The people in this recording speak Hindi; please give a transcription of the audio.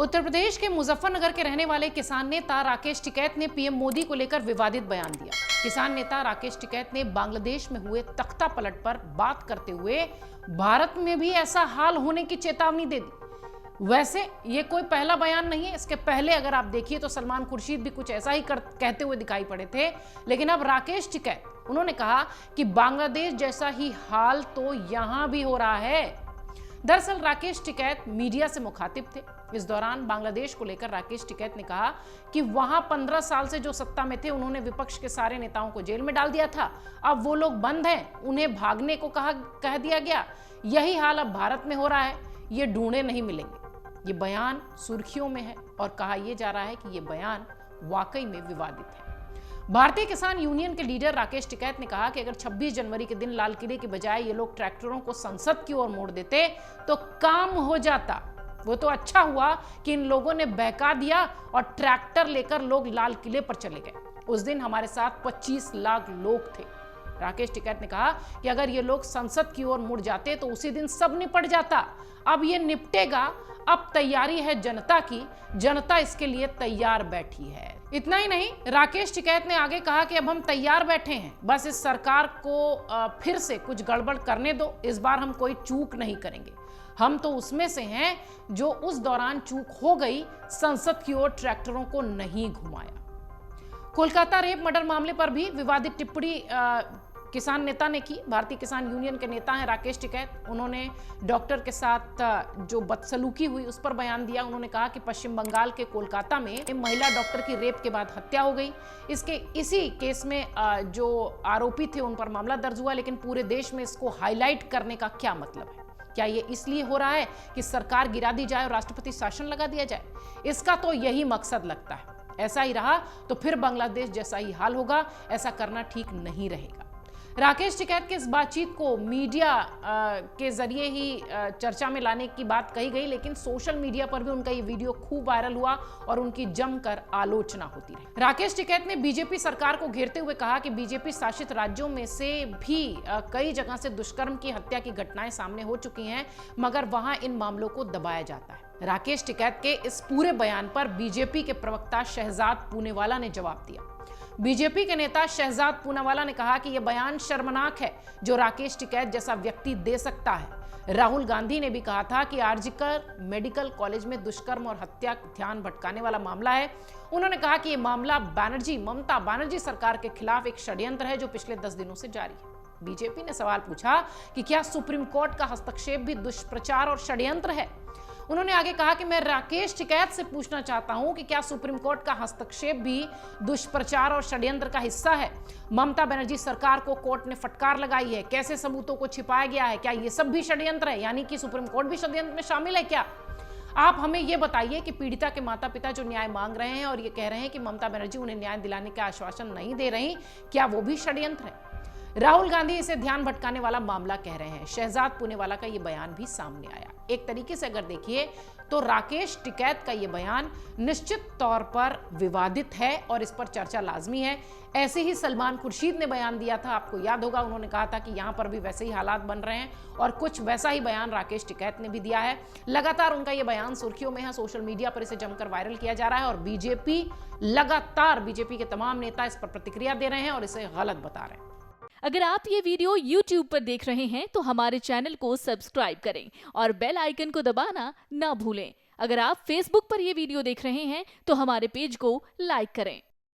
उत्तर प्रदेश के मुजफ्फरनगर के रहने वाले किसान नेता राकेश टिकैत ने पीएम मोदी को लेकर विवादित बयान दिया। किसान नेता राकेश टिकैत ने बांग्लादेश में हुए तख्ता पलट पर बात करते हुए भारत में भी ऐसा हाल होने की चेतावनी दे दी। वैसे ये कोई पहला बयान नहीं है, इसके पहले अगर आप देखिए तो सलमान खुर्शीद भी कुछ ऐसा ही कहते हुए दिखाई पड़े थे, लेकिन अब राकेश टिकैत उन्होंने कहा कि बांग्लादेश जैसा ही हाल तो यहां भी हो रहा है। दरअसल राकेश टिकैत मीडिया से मुखातिब थे। इस दौरान बांग्लादेश को लेकर राकेश टिकैत ने कहा कि वहां 15 साल से जो सत्ता में थे उन्होंने विपक्ष के सारे नेताओं को जेल में डाल दिया था। अब वो लोग बंद हैं, उन्हें भागने को कह दिया गया। यही हाल अब भारत में हो रहा है, ये ढूंढे नहीं मिलेंगे। ये बयान सुर्खियों में है और कहा यह जा रहा है कि ये बयान वाकई में विवादित है। भारतीय किसान यूनियन के लीडर राकेश टिकैत ने कहा कि अगर 26 जनवरी के दिन लाल किले के बजाय ये लोग ट्रैक्टरों को संसद की ओर मोड़ देते तो काम हो जाता। वो तो अच्छा हुआ कि इन लोगों ने बहका दिया और ट्रैक्टर लेकर लोग लाल किले पर चले गए। उस दिन हमारे साथ 25 लाख लोग थे। राकेश टिकैत ने कहा कि अगर ये लोग संसद की ओर मुड़ जाते तो उसी दिन सब निपट जाता। अब ये निपटेगा, अब तैयारी है जनता की, जनता इसके लिए तैयार बैठी है। इतना ही नहीं, राकेश टिकैत ने आगे कहा कि अब हम तैयार बैठे हैं, बस इस सरकार को फिर से कुछ गड़बड़ करने दो, इस बार हम कोई चूक नहीं करेंगे। हम तो उसमें से हैं जो उस दौरान चूक हो गई, संसद की ओर ट्रैक्टरों को नहीं घुमाया। कोलकाता रेप मर्डर मामले पर भी विवादित टिप्पणी किसान नेता ने की। भारतीय किसान यूनियन के नेता हैं राकेश टिकैत। उन्होंने डॉक्टर के साथ जो बदसलूकी हुई उस पर बयान दिया। उन्होंने कहा कि पश्चिम बंगाल के कोलकाता में महिला डॉक्टर की रेप के बाद हत्या हो गई। इसी केस में जो आरोपी थे उन पर मामला दर्ज हुआ, लेकिन पूरे देश में इसको हाईलाइट करने का क्या मतलब है? क्या ये इसलिए हो रहा है कि सरकार गिरा दी जाए और राष्ट्रपति शासन लगा दिया जाए? इसका तो यही मकसद लगता है। ऐसा ही रहा तो फिर बांग्लादेश जैसा ही हाल होगा। ऐसा करना ठीक नहीं रहेगा। राकेश टिकैत की इस बातचीत को मीडिया के जरिए ही चर्चा में लाने की बात कही गई, लेकिन सोशल मीडिया पर भी उनका ये वीडियो खूब वायरल हुआ और उनकी जमकर आलोचना होती रही। राकेश टिकैत ने बीजेपी सरकार को घेरते हुए कहा कि बीजेपी शासित राज्यों में से भी कई जगह से दुष्कर्म की हत्या की घटनाएं सामने हो चुकी हैं, मगर वहां इन मामलों को दबाया जाता है। राकेश टिकैत के इस पूरे बयान पर बीजेपी के प्रवक्ता शहजाद पूनेवाला ने जवाब दिया। बीजेपी के नेता शहजाद पूनावाला ने कहा कि यह बयान शर्मनाक है जो राकेश टिकैत जैसा व्यक्ति दे सकता है। राहुल गांधी ने भी कहा था कि आरजीकर मेडिकल कॉलेज में दुष्कर्म और हत्या ध्यान भटकाने वाला मामला है। उन्होंने कहा कि यह मामला ममता बनर्जी सरकार के खिलाफ एक षड्यंत्र है जो पिछले 10 दिनों से जारी है। बीजेपी ने सवाल पूछा कि क्या सुप्रीम कोर्ट का हस्तक्षेप भी दुष्प्रचार और षड्यंत्र है? उन्होंने आगे कहा कि मैं राकेश टिकैत से पूछना चाहता हूं कि क्या सुप्रीम कोर्ट का हस्तक्षेप भी दुष्प्रचार और षड्यंत्र का हिस्सा है? ममता बनर्जी सरकार को कोर्ट ने फटकार लगाई है, कैसे सबूतों को छिपाया गया है, क्या ये सब भी षड्यंत्र है? यानी कि सुप्रीम कोर्ट भी षड्यंत्र में शामिल है क्या? आप हमें यह बताइए कि पीड़िता के माता पिता जो न्याय मांग रहे हैं और ये कह रहे हैं कि ममता बनर्जी उन्हें न्याय दिलाने का आश्वासन नहीं दे रही, क्या वो भी षड्यंत्र है? राहुल गांधी इसे ध्यान भटकाने वाला मामला कह रहे हैं। शहजाद पूनेवाला का यह बयान भी सामने आया। एक तरीके से अगर देखिए तो राकेश टिकैत का यह बयान निश्चित तौर पर विवादित है और इस पर चर्चा लाजमी है। ऐसे ही सलमान खुर्शीद ने बयान दिया था, आपको याद होगा, उन्होंने कहा था कि यहां पर भी वैसे ही हालात बन रहे हैं और कुछ वैसा ही बयान राकेश टिकैत ने भी दिया है। लगातार उनका यह बयान सुर्खियों में है, सोशल मीडिया पर इसे जमकर वायरल किया जा रहा है और बीजेपी के तमाम नेता इस पर प्रतिक्रिया दे रहे हैं और इसे गलत बता रहे हैं। अगर आप ये वीडियो YouTube पर देख रहे हैं तो हमारे चैनल को सब्सक्राइब करें और बेल आइकन को दबाना ना भूलें। अगर आप Facebook पर ये वीडियो देख रहे हैं तो हमारे पेज को लाइक करें।